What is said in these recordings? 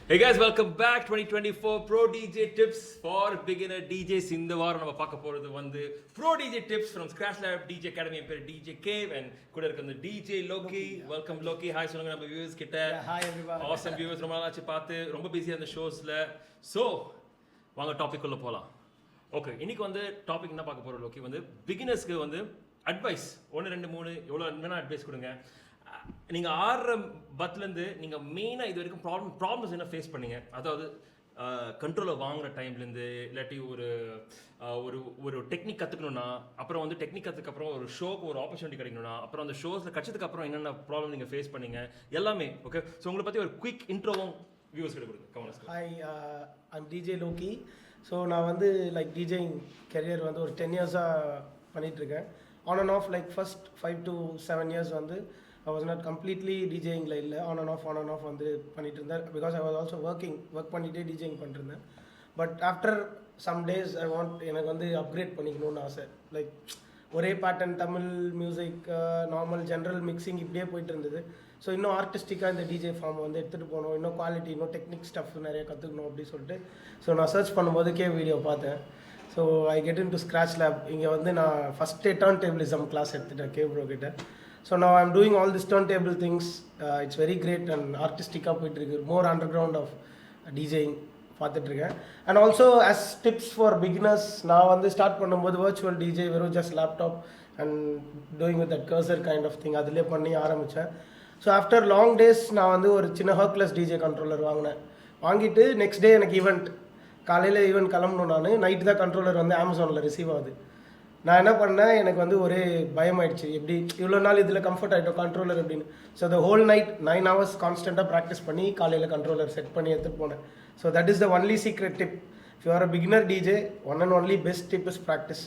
Hey guys, welcome back 2024 Pro DJ Tips for Beginner DJs. இந்த வாரம் நம்ம பார்க்க போறது வந்து Pro DJ Tips from Scratch Lab DJ Academy பேர் DJ Cave and கூட இருக்க அந்த DJ Loki. Welcome Loki. Hi சொல்லுங்க நம்ம viewers கிட்ட. Hi everyone. Awesome viewers, ரொம்ப நாளாச்சு பார்த்து ரொம்ப பிஸியா அந்த ஷோஸ்ல. So வாங்க டாபிக் உள்ள போலாம். ஓகே, இன்னைக்கு வந்து டாபிக் என்ன பார்க்க போறோம் லோக்கி வந்து பிகினர்ஸ்க்கு வந்து அட்வைஸ் 1 2 3 எவ்வளவு வேணா அட்வைஸ் கொடுங்க. நீங்கள் ஆடுற பத்துலேருந்து நீங்கள் மெயினாக இது வரைக்கும் ப்ராப்ளம்ஸ் என்ன ஃபேஸ் பண்ணீங்க, அதாவது கண்ட்ரோலை வாங்குற டைம்லேருந்து இல்லாட்டி ஒரு ஒரு ஒரு டெக்னிக் கற்றுக்கணுன்னா, அப்புறம் வந்து டெக்னிக் கற்றுக்கப்புறம் ஒரு ஷோக்கு ஒரு ஆப்பர்ச்சுனிட்டி கிடைக்கணும்னா, அப்புறம் அந்த ஷோஸில் கட்சத்துக்கு அப்புறம் என்னென்ன ப்ராப்ளம் நீங்கள் ஃபேஸ் பண்ணீங்க எல்லாமே. ஓகே, ஸோ உங்களை பற்றி ஒரு குயிக் இன்ட்ரோவும் வியூவர்ஸ் கிட்ட கொடுங்க. கவனம். Hi, I'm DJ Lokki. So நான் வந்து லைக் டிஜேயிங் கெரியர் வந்து ஒரு 10 இயர்ஸாக பண்ணிகிட்ருக்கேன். On and half like first 5 to 7 years வந்து I was not completely DJing-ல இல்லை, ஆன் அண்ட் ஆஃப் வந்து பண்ணிட்டு இருந்தேன். Because I was also work பண்ணிகிட்டே டிஜேயிங் பண்ணிருந்தேன். பட் ஆஃப்டர் சம் டேஸ் எனக்கு வந்து அப்கிரேட் பண்ணிக்கணும்னு ஆசை. லைக் ஒரே pattern Tamil music normal general mixing இப்படியே போயிட்டு இருந்தது. ஸோ இன்னும் ஆர்டிஸ்டிக்காக இந்த டிஜே ஃபார்ம் வந்து எடுத்துகிட்டு போகணும், இன்னும் குவாலிட்டி, இன்னும் டெக்னிக் ஸ்டஃப் நிறைய கற்றுக்கணும் அப்படின்னு சொல்லிட்டு ஸோ நான் சர்ச் பண்ணும்போது வீடியோ பார்த்தேன். So I get into Scratch lab. இங்கே வந்து நான் ஃபஸ்ட்டே டர்ன் டேபிளிசம் கிளாஸ் எடுத்துட்டேன் ப்ரோ கிட்ட. So now I'm doing all these turntable things. It's very great and artistic up with more underground of DJing பார்த்துட்ருக்கேன். And also as tips for beginners, நான் வந்து start பண்ணும்போது virtual DJ வெறும் just laptop and doing with that cursor kind of thing அதிலே பண்ணி ஆரம்பித்தேன். So after long days நான் வந்து ஒரு சின்ன ஹர்க்லெஸ் டிஜே கண்ட்ரோலர் வாங்கிட்டு நெக்ஸ்ட் டே எனக்கு ஈவெண்ட் காலையில் ஈவெண்ட் கிளம்பணும். நான் நைட்டு தான் கண்ட்ரோலர் வந்து அமேசானில் ரிசீவ் ஆகுது. நான் என்ன பண்ணேன், எனக்கு வந்து ஒரே பயமாயிடுச்சு, எப்படி இவ்வளோ நாள் இதில் கம்ஃபர்ட் ஆகிட்டோம் கண்ட்ரோலர் அப்படின்னு. So the whole night 9 hours கான்ஸ்டண்ட்டாக ப்ராக்டிஸ் பண்ணி காலையில் கண்ட்ரோலர் செட் பண்ணி எடுத்துகிட்டு போனேன். So that is the only secret tip. If you are a beginner DJ, one and only best tip is practice.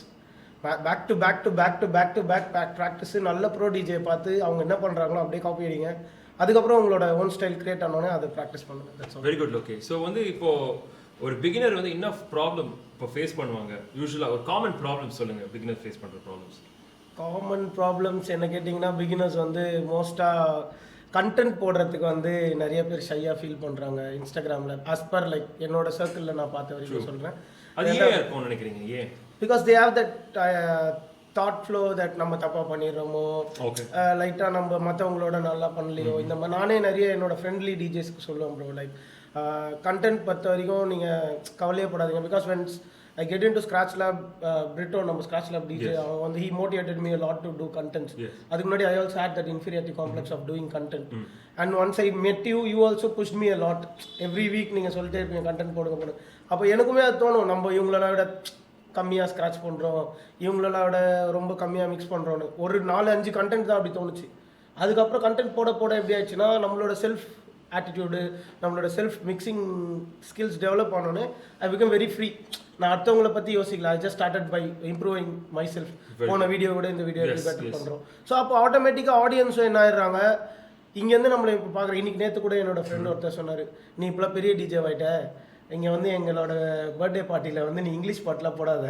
Back to back practice. நல்ல bro DJ பார்த்து அவங்க என்ன பண்ணுறாங்களோ அப்படியே காப்பி அடிங்க. அதுக்கப்புறம் உங்களோட ஓன் ஸ்டைல் கிரியேட் ஆனோடனே அதை ப்ராக்டிஸ் பண்ணுங்கள். Very good. ஓகே, ஸோ வந்து இப்போது ஒரு பிகினர் வந்து என்ன ப்ராப்ளம் இப்போ ஃபேஸ் பண்ணுவாங்க யூஸ்வலாக? ஒரு காமன் ப்ராப்ளம் சொல்லுங்கள், பிகினர் ஃபேஸ் பண்ணுற ப்ராப்ளம்ஸ். காமன் ப்ராப்ளம்ஸ் என்ன கேட்டிங்கன்னா, பிகினர்ஸ் வந்து மோஸ்ட்டாக கண்டென்ட் போடுறதுக்கு வந்து நிறைய பேர் ஷையாக ஃபீல் பண்ணுறாங்க இன்ஸ்டாகிராமில். ஆஸ் பர் லைக் என்னோட சர்க்கிளில் நான் பார்த்த வரைக்கும் சொல்கிறேன். அது ஏன் இருக்கும்னு நினைக்கிறீங்க? ஏன்? Because they have that thought flow that நம்ம தப்பாக பண்ணிடுறோமோ, லைட்டாக நம்ம மற்றவங்களோட நல்லா பண்ணலையோ, இந்த மாதிரி நானே நிறைய என்னோட ஃப்ரெண்ட்லி டிஜேஸ்க்கு சொல்லுவேன் ப்ரோ. லைக் கண்டென்ட் பொறுத்த வரைக்கும் நீங்கள் கவலையப்படாதீங்க. Because once I get into Scratch Lab, Britto நம்ம ஸ்க்ராட்ச் லேப் டிஜே, அவன் வந்து he motivated me a lot to do content. அதுக்கு முன்னாடி I also had that inferiority complex of doing content. And once I met you, you also pushed me a lot. Every week நீங்கள் சொல்லிட்டே இருப்பீங்க content போடுங்க. அப்போ எனக்குமே அது தோணும், நம்ம இவங்கள விட கம்மியாக ஸ்க்ராட்ச் பண்ணுறோம், இவங்கள விட ரொம்ப கம்மியாக மிக்ஸ் பண்ணுறோன்னு. ஒரு 4-5 கண்டென்ட் தான் அப்படி தோணுச்சு. அதுக்கப்புறம் கண்டென்ட் போட எப்படி ஆயிடுச்சுன்னா, நம்மளோட செல்ஃப் ஆட்டிடியூடு, நம்மளோட செல்ஃப் மிக்சிங் ஸ்கில்ஸ் டெவலப் ஆனோன்னு ஐ பிகம் வெரி ஃப்ரீ. நான் அடுத்தவங்களை பற்றி யோசிக்கல. I just started by improving myself. போன வீடியோ விட இந்த வீடியோ பெட்டர் பண்ணுறோம். ஸோ அப்போ ஆட்டோமேட்டிக்காக ஆடியன்ஸும் என்ன ஆயிடுறாங்க, இங்கேருந்து நம்மளை இப்போ பார்க்குறேன். இன்னைக்கு நேற்று கூட என்னோட ஃப்ரெண்ட் ஒருத்தர் சொன்னார், நீ இப்போலாம் பெரிய டிஜே ஆகிட்ட, இங்கே வந்து எங்களோட பர்த்டே பார்ட்டியில் வந்து நீ இங்கிலீஷ் பாட்டெலாம் போடாத,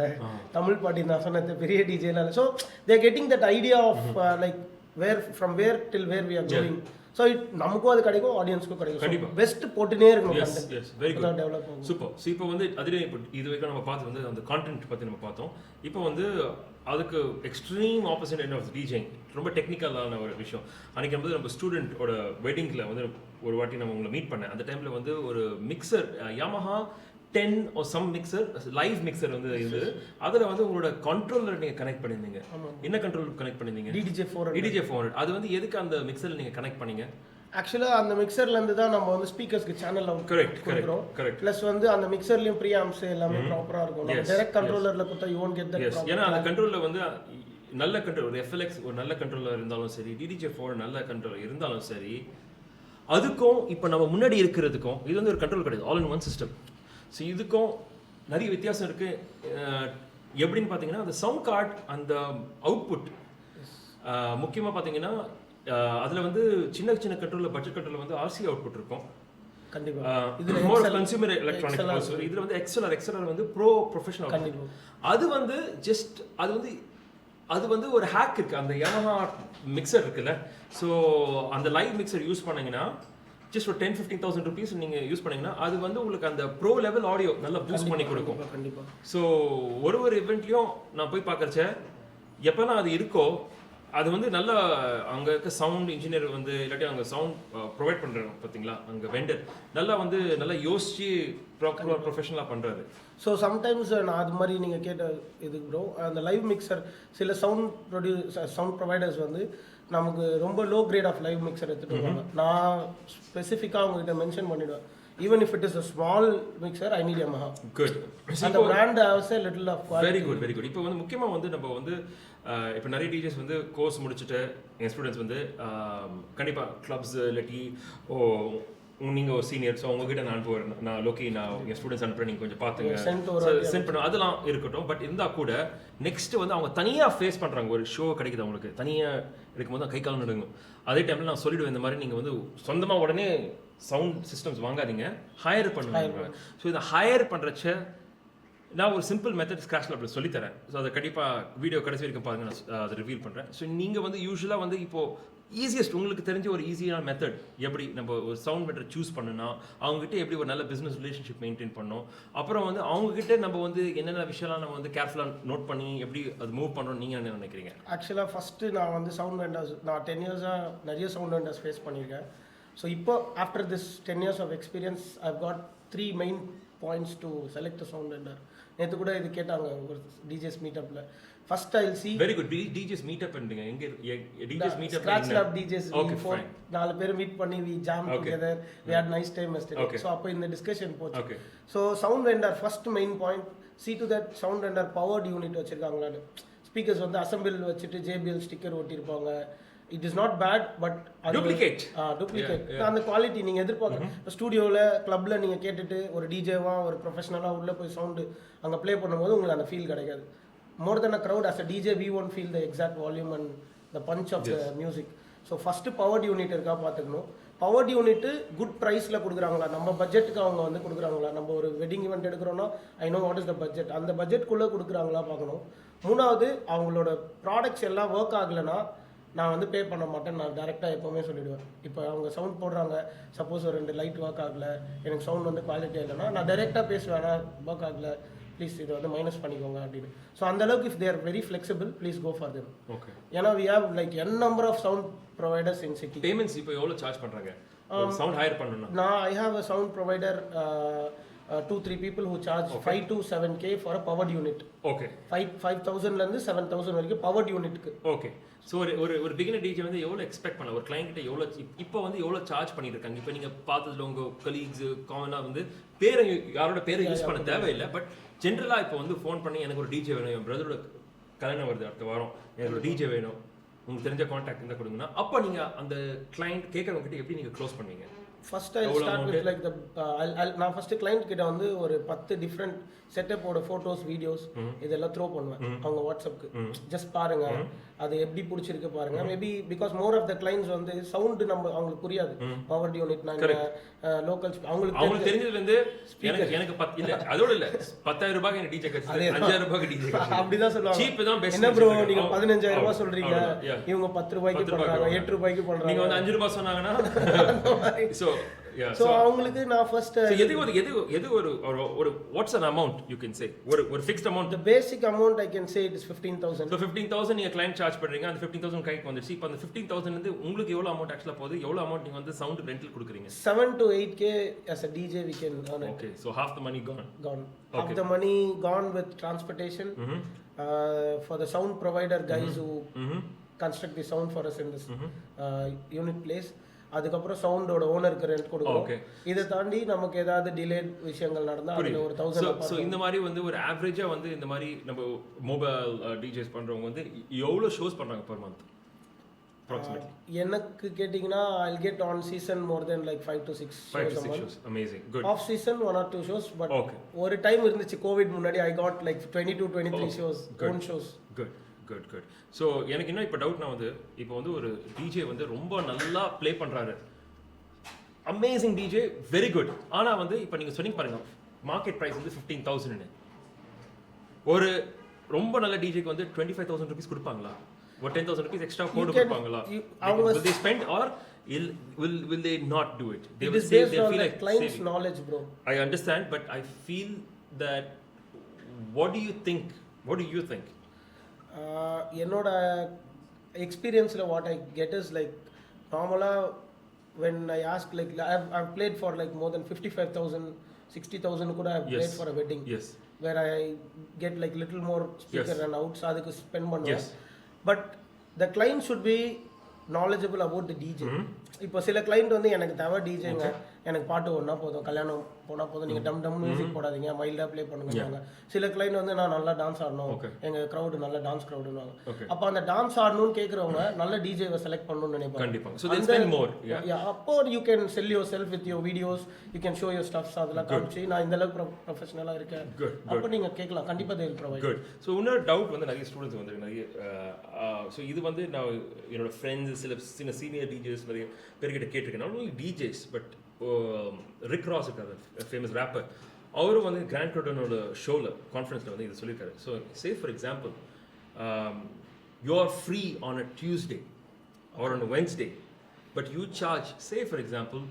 தமிழ் பாட்டி நான் சொன்னது பெரிய டிஜேலாம் இல்லை. So they're getting that idea of like from where till where we are going. So நமக்கும் அது கிடைக்கும், ஆடியன்ஸ்க்கும் கிடைக்கும். கண்டிப்பாக பெஸ்ட் போட்டுனே இருக்கணும். Very good, develop super. So இப்போ வந்து அதிலே இப்போ இது வரைக்கும் நம்ம பார்த்து வந்து அந்த கான்டென்ட் பற்றி நம்ம பார்த்தோம். இப்போ வந்து அதுக்கு extreme opposite end of DJing, ரொம்ப டெக்னிக்கலான ஒரு விஷயம். அன்றைக்கி வந்து நம்ம ஸ்டூடெண்ட்டோட வெட்டிங்கில் வந்து ஒரு வாட்டி நம்ம உங்களை மீட் பண்ணேன். அந்த டைமில் வந்து ஒரு mixer Yamaha 10 or some mixer, live mixer வந்து இது, அதில் வந்து உங்களோட கண்ட்ரோலர் நீங்கள் கனெக்ட் பண்ணியிருந்தீங்க. என்ன கண்ட்ரோல் கனெக்ட் பண்ணியிருந்தீங்க? DDJ400. அது வந்து எதுக்கு அந்த மிக்சரில் நீங்கள் கனெக்ட் பண்ணீங்க? ஆக்சுவலாக அந்த மிக்சர்லேருந்து தான் நம்ம வந்து ஸ்பீக்கர்ஸ்க்கு சேனலில் கொடுக்குறோம். ப்ளஸ் வந்து அந்த மிக்சர்லையும் ப்ரீ ஆம்ஸ் எல்லாமே ப்ராப்பராக இருக்கும். டைரக்ட் கண்ட்ரோலரில் கொடுத்தா யூ ஒன்ட் கெட் தட். ஏன்னா அந்த கண்ட்ரோலில் வந்து நல்ல கண்ட்ரோல், ஒரு FLX ஒரு நல்ல கண்ட்ரோலர் இருந்தாலும் சரி, DDJ4 நல்ல கண்ட்ரோலர் இருந்தாலும் சரி, அதுக்கும் இப்போ நம்ம முன்னாடி இருக்கிறதுக்கும் இது வந்து ஒரு கண்ட்ரோல் கிடையாது, all in one system. So இதுக்கும் நிறைய வித்தியாசம் இருக்குது. எப்படின்னு பார்த்தீங்கன்னா, அந்த சவுண்ட் கார்டு, அந்த அவுட்புட் முக்கியமாக பார்த்தீங்கன்னா அதில் வந்து சின்ன சின்ன கண்ட்ரோலில், பட்ஜெட் கண்ட்ரோலில் வந்து RC அவுட்புட் இருக்கும். கண்டிப்பாக மோர் கன்சியூமர் எலக்ட்ரானிக். இதில் வந்து XLR வந்து ப்ரொஃபஷனல். அது வந்து ஜஸ்ட் அது வந்து ஒரு ஹேக் இருக்குது. அந்த Yamaha மிக்சர் இருக்குல்ல, ஸோ அந்த லைவ் மிக்சர் யூஸ் பண்ணிங்கன்னா ஜஸ்ட் ஒரு 10-15,000 rupees நீங்கள் யூஸ் பண்ணீங்கன்னா அது வந்து உங்களுக்கு அந்த ப்ரோ லெவல் ஆடியோ நல்லா பூஸ்ட் பண்ணி கொடுக்கும். கண்டிப்பா. ஸோ ஒரு இவெண்ட்லையும் நான் போய் பார்க்குறச்ச எப்போல்லாம் அது இருக்கோ அது வந்து நல்லா அங்கே இருக்க சவுண்ட் இன்ஜினியர் வந்து இல்லாட்டி அங்கே சவுண்ட் ப்ரொவைட் பண்ணுறாங்க பார்த்தீங்களா, அங்கே வெண்டர் நல்லா வந்து நல்லா யோசிச்சு ப்ராப்பராக ப்ரொஃபஷனலாக பண்ணுறாரு. ஸோ சம்டைம்ஸ் நான் அது மாதிரி நீங்கள் கேட்ட இதுக்கு ப்ரோ அந்த லைவ் மிக்சர் சில சவுண்ட் ப்ரொவைடர்ஸ் வந்து நமக்கு ரொம்ப low grade of live mixer எடுத்துகிட்டு வருவாங்க. நான் ஸ்பெசிஃபிக்காக அவங்ககிட்ட மென்ஷன் பண்ணிவிடுவேன், even if it is a small mixer I need Yamaha. Good. அந்த brand haves a little of very good very good. இப்போ வந்து முக்கியமாக வந்து நம்ம வந்து இப்போ நிறைய டீச்சர்ஸ் வந்து கோர்ஸ் முடிச்சுட்டு என் ஸ்டூடெண்ட்ஸ் வந்து கண்டிப்பாக கிளப்ஸ் இல்லாட்டி நீங்கள் ஒரு சீனியர், ஸோ உங்ககிட்ட நான் போகிறேன், நான் லோக்கி நான் என் ஸ்டூடெண்ட்ஸ் அனுப்புகிறேன், நீங்கள் கொஞ்சம் பார்த்துங்க சென்ட் பண்ணுவோம், அதெல்லாம் இருக்கட்டும். பட் இருந்தால் கூட நெக்ஸ்ட் வந்து அவங்க தனியாக ஃபேஸ் பண்ணுறாங்க, ஒரு ஷோ கிடைக்குது அவங்களுக்கு தனியாக இருக்கும்போது தான் கை காலம் நடுங்கும். அதே டைமில் நான் சொல்லிவிடுவேன் இந்த மாதிரி நீங்கள் வந்து சொந்தமாக உடனே சவுண்ட் சிஸ்டம்ஸ் வாங்காதீங்க, ஹையர் பண்ணுவாங்க. ஸோ இதை ஹையர் பண்ணுறச்ச நான் ஒரு சிம்பிள் மெத்தட் ஸ்க்ராட்ச் லேப்ல சொல்லித்தரேன். ஸோ அதை கண்டிப்பாக வீடியோ கடைசி வரைக்கும் பாருங்க, நான் அதை ரிவீல் பண்ணுறேன். ஸோ நீங்கள் வந்து யூஸ்வலாக வந்து இப்போது ஈஸியஸ்ட் உங்களுக்கு தெரிஞ்ச ஒரு ஈஸியான மெத்தட் எப்படி நம்ம ஒரு சவுண்ட் மெட்டர் சூஸ் பண்ணுனா அவங்ககிட்ட எப்படி ஒரு நல்ல பிஸ்னஸ் ரிலேஷன்ஷிப் மெயின்டைன் பண்ணோம், அப்புறம் வந்து அவங்ககிட்ட நம்ம வந்து என்னென்ன விஷயம்லாம் நம்ம வந்து கேர்ஃபுல்லாக நோட் பண்ணி எப்படி அது மூவ் பண்ணுறோம் நீங்கள் என்ன நினைக்கிறீங்க? ஆக்சுவலாக ஃபஸ்ட்டு நான் வந்து சவுண்ட் வெண்டர்ஸ் நான் 10 இயர்ஸாக நிறைய சவுண்ட் வெண்டர்ஸ் ஃபேஸ் பண்ணியிருக்கேன். ஸோ இப்போ after this 10 years of experience I've got 3 main points to select a sound vendor. நேற்று கூட இது கேட்டாங்க ஒரு டிஜேஸ் மீட்டப்பில். First I see very good DJs meetup பண்ணுங்க, எங்க DJs meetup Scratch Lab DJs four 4 பேர் மீட் பண்ணி we jam together we had nice time yesterday. So அப்போ இந்த டிஸ்கஷன் போச்சு. So sound vendor first main point see to that sound vendor powered unit வச்சிருக்காங்களான்னு. Speakers வந்து assemble வச்சுட்டு JBL sticker ஒட்டியிருப்பாங்க. It is not bad but duplicate அந்த quality நீங்கள் எதிர்பார்க்க. இப்போ ஸ்டூடியோவில் கிளப்பில் நீங்கள் கேட்டுட்டு ஒரு டிஜேவாக ஒரு ப்ரொஃபஷனலாக உள்ளே போய் சவுண்டு அங்கே ப்ளே பண்ணும்போது உங்களுக்கு அந்த ஃபீல் கிடைக்காது. More then a crowd as a DJ we won't feel the exact volume and the punch of the music. So first powered unit இருக்கா பார்த்துக்கணும். பவர்ட் யூனிட்டு குட் ப்ரைஸில் கொடுக்குறாங்களா, நம்ம பட்ஜெட்டுக்கு அவங்க வந்து கொடுக்குறாங்களா. நம்ம ஒரு வெட்டிங் ஈவெண்ட் எடுக்கிறோன்னா I know what is the budget, அந்த பட்ஜெட்குள்ளே கொடுக்குறாங்களா பார்க்கணும். மூணாவது அவங்களோட ப்ராடக்ட்ஸ் எல்லாம் ஒர்க் ஆகலைன்னா நான் வந்து பே பண்ண மாட்டேன், நான் டேரெக்டாக எப்போவுமே சொல்லிவிடுவேன். இப்போ அவங்க சவுண்ட் போடுறாங்க, சப்போஸ் ஒரு 2 லைட் ஒர்க் ஆகலை, எனக்கு சவுண்ட் வந்து குவாலிட்டி இல்லைன்னா நான் டேரெக்டாக பேசுவேன், ஒர்க் ஆகலை ப்ளீஸ் இதை வந்து மைனஸ் பண்ணிக்கோங்க அப்படின்னு. ஸோ அந்தளவுக்கு if there very flexible please go for them. Okay. ஏன்னா we have like n number of sound providers in city. Payments இப்போ எவ்வளோ சார்ஜ் பண்ணுறாங்க சவுண்ட் ஹையர் பண்ணணும்னா? நான் I have a sound provider 2-3 people who charge 5 to 7K for a powered unit. Okay. 5,000லேருந்து 7,000 வரைக்கும் powered யூனிட்க்கு. Okay. So ஒரு beginner DJ வந்து எவ்வளோ எக்ஸ்பெக்ட் பண்ணலாம், ஒரு கிளைண்ட் கிட்ட எவ்வளோ இப்போ வந்து எவ்வளோ சார்ஜ் பண்ணிட்டு இருக்காங்க? இப்போ நீங்கள் பார்த்ததுல உங்கள் கலீக்ஸ் காமனாக வந்து பேரை யாரோட பேரை யூஸ் பண்ண தேவையில்லை, பட் ஜென்ரலாக இப்போ வந்து ஃபோன் பண்ணி எனக்கு ஒரு டிஜே வேணும், என் பிரதரோட கல்யாணம் வருது அடுத்த வாரம், எனக்கு ஒரு டிஜே வேணும், உங்களுக்கு தெரிஞ்ச கான்டாக்ட் இருந்தால் கொடுங்கன்னா அப்போ நீங்கள் அந்த கிளைண்ட் கேட்குறவங்க கிட்ட எப்படி நீங்கள் க்ளோஸ் பண்ணுவீங்க? First I start with like the நான் ஃபர்ஸ்ட் கிளைண்ட் கிட்ட வந்து ஒரு 10 டிஃப்ரெண்ட் செட்டப்போட ஃபோட்டோஸ் வீடியோஸ் இதெல்லாம் த்ரோ பண்ணுவேன் அவங்க வாட்ஸ்அப்புக்கு. ஜஸ்ட் பாருங்க அது எப்படி பிடிச்சிருக்கு பாருங்க. Maybe because more of the clients வந்து சவுண்ட் நம்ம அவங்களுக்கு புரியாது. பவர் யூனிட் நாங்கள் லோக்கல் அவங்களுக்கு தெரிஞ்சது வந்து எனக்கு இல்ல அதோட இல்ல 10,000 ரூபாய்க்கு எனக்கு டிஜே கிடைச்சது, 5,000 ரூபாய்க்கு டிஜே அப்படிதான் சொல்லுவாங்க. சீப் தான் பெஸ்ட். என்ன ப்ரோ நீங்க 15,000 ரூபாய் சொல்றீங்க, இவங்க 10 ரூபாய்க்கு பண்றாங்க, 8 ரூபாய்க்கு பண்றாங்க, நீங்க வந்து 5 ரூபாய் சொன்னாங்கன்னா சோ அவங்களுக்கு நான் ஃபர்ஸ்ட் எது ஒரு watts an amount you can say ஒரு fixed amount? the basic amount I can say it is 15,000. so 15,000 நீங்க client charge பண்றீங்க, அந்த 15,000 கைக்கு வந்துச்சு. இப்போ அந்த 15,000 இருந்து உங்களுக்கு எவ்வளவு அமௌண்ட் ஆக்சுவலா போகுது, எவ்வளவு அமௌண்ட் நீங்க வந்து சவுண்ட் ரெண்டல் கொடுக்குறீங்க? 7 to 8K as a DJ we can earn it. Okay, so half the money gone. Okay. Half the money gone with transportation. For the sound provider guys who construct the sound for us in this unit place. அதுக்கப்புறம் சவுண்டோட ஓனருக்கு rent கொடுக்குறோம். இதை தாண்டி நமக்கு ஏதாவது delayed விஷயங்கள் நடந்தா அதுல ஒரு 1000. ஸோ இந்த மாதிரி வந்து ஒரு ஆவரேஜா வந்து இந்த மாதிரி நம்ம மொபைல் டிஜேஸ் பண்றவங்க வந்து எவ்வளவு ஷோஸ் பண்றாங்க per month approximately? எனக்கு கேட்டிங்கன்னா I'll get on season more than like 5 to 6 shows. Amazing, good. Off season 1 or 2 shows, but ஒரு டைம் இருந்துச்சு கோவிட் முன்னாடி I got like 22-23 shows, own shows. Good. So எனக்கு இன்னும் இப்போ டவுட்னா வந்து இப்போ வந்து ஒரு டிஜே வந்து ரொம்ப நல்லா ப்ளே பண்ணுறாரு, அமேசிங் டிஜே, வெரி குட். ஆனால் வந்து இப்போ நீங்கள் சொன்னீங்க பாருங்க மார்க்கெட் ப்ரைஸ் வந்து 15,000. ஒரு ரொம்ப நல்ல டிஜேக்கு வந்து 25,000 rupees கொடுப்பாங்களா? ஒரு 10,000 rupees எக்ஸ்ட்ரா கோடு கொடுப்பாங்களா? அவங்க spend or will they not do it? They It will is say based they on feel the like client's saving. knowledge, bro. I understand, but I feel that. What do you think? What do you think? என்னோட எக்ஸ்பீரியன்ஸில் what I get is like நார்மலாக when I ask like I've played for like more than 55,000 60,000 கூட I've played Yes. for a wedding Yes. where I get like little more speaker Yes. and outs அதுக்கு spend பண்ணுவேன் Yes. But the client should be knowledgeable about the DJ. Mhm. இப்போ சில client வந்து எனக்கு தேவை டிஜேங்க, எனக்கு பாட்டு ஒன்றா போதும், கல்யாணம் போனால் போதும், நீங்கள் டம் மியூசிக் போடாதீங்க, மைல்டாக ப்ளே பண்ணுங்க. சில client வந்து நான் நல்லா டான்ஸ் ஆடணும், Okay. எங்கள் க்ரௌடு நல்ல டான்ஸ் க்ரௌடுன்னு. Okay. அப்போ அந்த டான்ஸ் ஆடணும்னு கேட்குறவங்க நல்ல டிஜேவை செலக்ட் பண்ணணும்னு நினைப்பாங்க. கண்டிப்பாங்க. So they spend more. Yeah. அப்போ you can sell yourself with your videos, you can show your stuffs, அதெல்லாம் காமிச்சு நான் இந்த அளவுக்கு ப்ரொஃபஷனலாக இருக்கேன். Good. அப்போ நீங்கள் கேட்கலாம், கண்டிப்பாக they will provide. Good. So இன்னொரு டவுட் வந்து நிறைய ஸ்டூடெண்ட்ஸ் வந்து நிறைய ஸோ இது வந்து நான் என்னோட ஃப்ரெண்ட்ஸ் சில சீனியர் டிஜேஸ் நிறைய பேர்கிட்ட கேட்டிருக்கேன். Not only DJs but Rick Ross இருக்காரு, ஃபேமஸ் ரேப்பர், அவரும் வந்து கிராண்ட் க்ரோட்டனோட ஷோவில் கான்ஃபரன்ஸில் வந்து இது சொல்லியிருக்காரு. So say for example you are free on a Tuesday R on a Wednesday but you charge say for example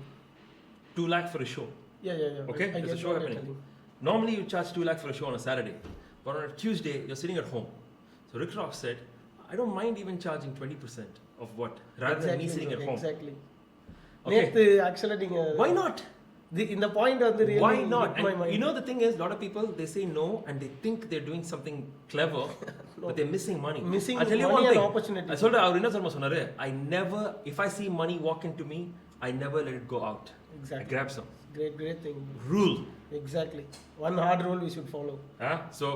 2 lakh for a show. Yeah. Okay, I there's get a show what you're happening. telling. Normally you charge 2 lakh for a show on a Saturday, but on a Tuesday you're sitting at home. So Rick Ross said, I don't mind even charging 20% of what, rather than me sitting at home. Exactly. Okay. நேத்து ஆக்சுவலா நீங்க Why not? இந்த point வந்து really Why not? hit my And mind. you know the thing is, a lot of people they say no and they think they're doing something clever, but they're missing money. Missing I'll tell you money one and thing. opportunity. I told her, அவர் என்ன சொல்ல சொன்னாரு, I never, if I see money walk into me, I never let it go out. Exactly. I grab some. Great thing. Rule. Exactly. One hard rule we should follow. So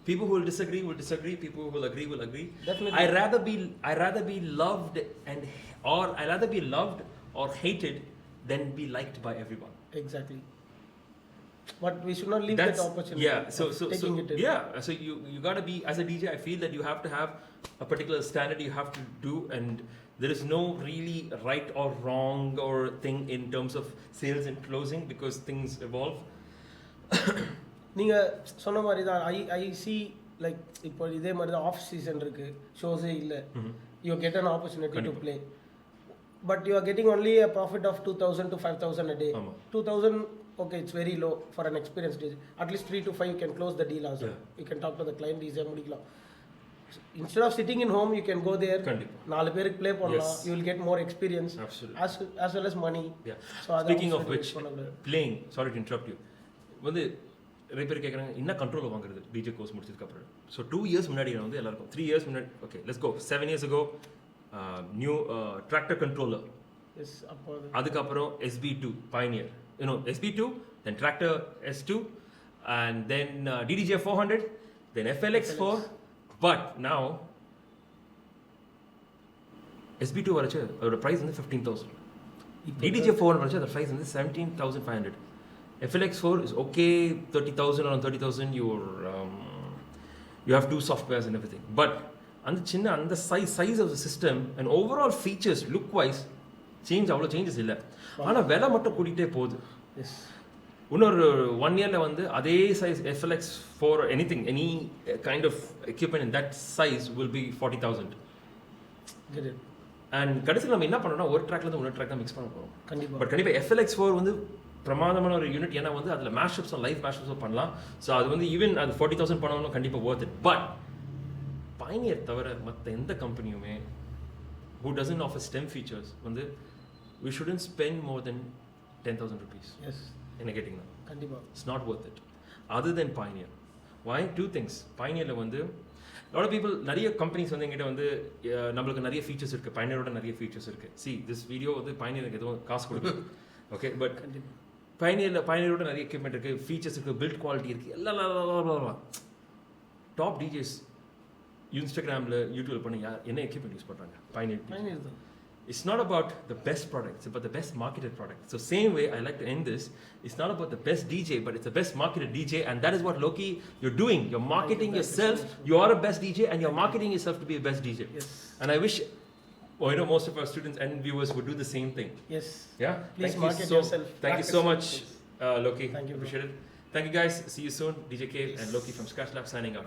people who will disagree. People who will agree. Definitely. I rather be loved I rather be loved or hated than be liked by everyone. Exactly. But we should not leave that opportunity. Yeah. So taking it in. yeah. So you gotta be, as a DJ, I feel that you have to have a particular standard you have to do, and there is no really right or wrong or thing in terms of sales and closing because things evolve. நீங்க சொன்ன மாதிரி தான் ஐ see like இப்போ இதே மாதிரி தான் of season இருக்கு, ஷோஸே இல்லை, you get an opportunity to play, but you are getting only a profit of 2,000 to 5,000 a day. 2,000, okay, it's very low for an experienced DJ. At least 3 to 5 you can close the deal also. You can talk to the client, DJ முடிக்கலாம். Instead of sitting in home, you can go there, நாலு பேருக்கு play பண்ணலாம், you will get more experience. Absolutely. as well as money. Yeah. So Speaking of which, playing, sorry to interrupt you, வந்து நிறைய பேர் கேட்குறாங்க என்ன control வாங்குறது DJ course முடிச்சதுக்கப்புறம். ஸோ 2 years முன்னாடி நான் வந்து எல்லாருக்கும் 3 years முன்னாடி, okay let's go 7 years ago, new Traktor controller, அதுக்கப்புறம் SB2 Pioneer, SB2, then Tractor S2, and then DDJ 400, then FLX4, but now SB2 வரச்சு அதோட ப்ரைஸ் வந்து 15,000, DDJ 400 வரச்சு அதோட ப்ரைஸ் வந்து 17,500, FLX4 is okay, 30,000, around 30,000, you have 2 softwares and everything, but அந்த சின்ன அந்த size of the system and overall features look wise அவ்வளோ changes இல்லை, ஆனால் விலை மட்டும் கூட்டிகிட்டே போகுது. இன்னொரு 1 yearல வந்து அதே size FLX4 any kind of equipment in that size will be 40,000. And கடைசியில் நம்ம என்ன பண்ணோம்னா ஒரு ட்ராக்லேருந்து இன்னொரு ட்ராக் தான் மிக்ஸ் பண்ண போகிறோம். கண்டிப்பாக FLX4 வந்து பிரமாதமான ஒரு யூனிட், ஏன்னா வந்து அதில் மேஷ்அப்ஸும் லைவ் மேஷ்அப்ஸும் பண்ணலாம். ஸோ அது வந்து ஈவன் அது 40,000 பண்ணாலும் கண்டிப்பாக worth it. பட் Pioneer தவிர மற்ற எந்த கம்பெனியுமே who doesn't offer STEM features வந்து we shouldn't spend more than 10,000 rupees. Yes. என்ன கேட்டிங்கன்னா கண்டிப்பாக it's not worth it. Other than Pioneer. Why? 2 things. Pioneerல வந்து lot of people, நிறைய கம்பெனிஸ் வந்து எங்கிட்ட வந்து நம்மளுக்கு நிறைய ஃபீச்சர்ஸ் இருக்குது, Pioneeroட நிறைய ஃபீச்சர்ஸ் இருக்குது. See this video வந்து Pioneerக்கு எதுவும் காசு கொடுக்குது, ஓகே, பட் Pioneeroட நிறைய எக்யூப்மெண்ட் இருக்குது, ஃபீச்சர்ஸ் இருக்குது, பில்ட் குவாலிட்டி இருக்குது, எல்லாம் டாப் டிஜேஸ் இன்ஸ்டாகிராமில் யூடியூப்ல பண்ணி என்ன எக்யூப்மெண்ட் யூஸ் பண்ணுறாங்க? Pioneer தான். It's not about the best product, it's about the best marketed product. So same way I like to end this, it's not about the best DJ, but it's the best marketed DJ, and that is what Loki you're doing. You're marketing yourself. You are a best DJ and you're marketing yourself to be a best DJ. Yes. And I wish most of our students and viewers would do the same thing. Yes. Yeah? Please market yourself. Thank you so much, Loki. Thank you. Appreciate it. Thank you guys. See you soon. DJ Cave and Loki from Scratch Lab signing out.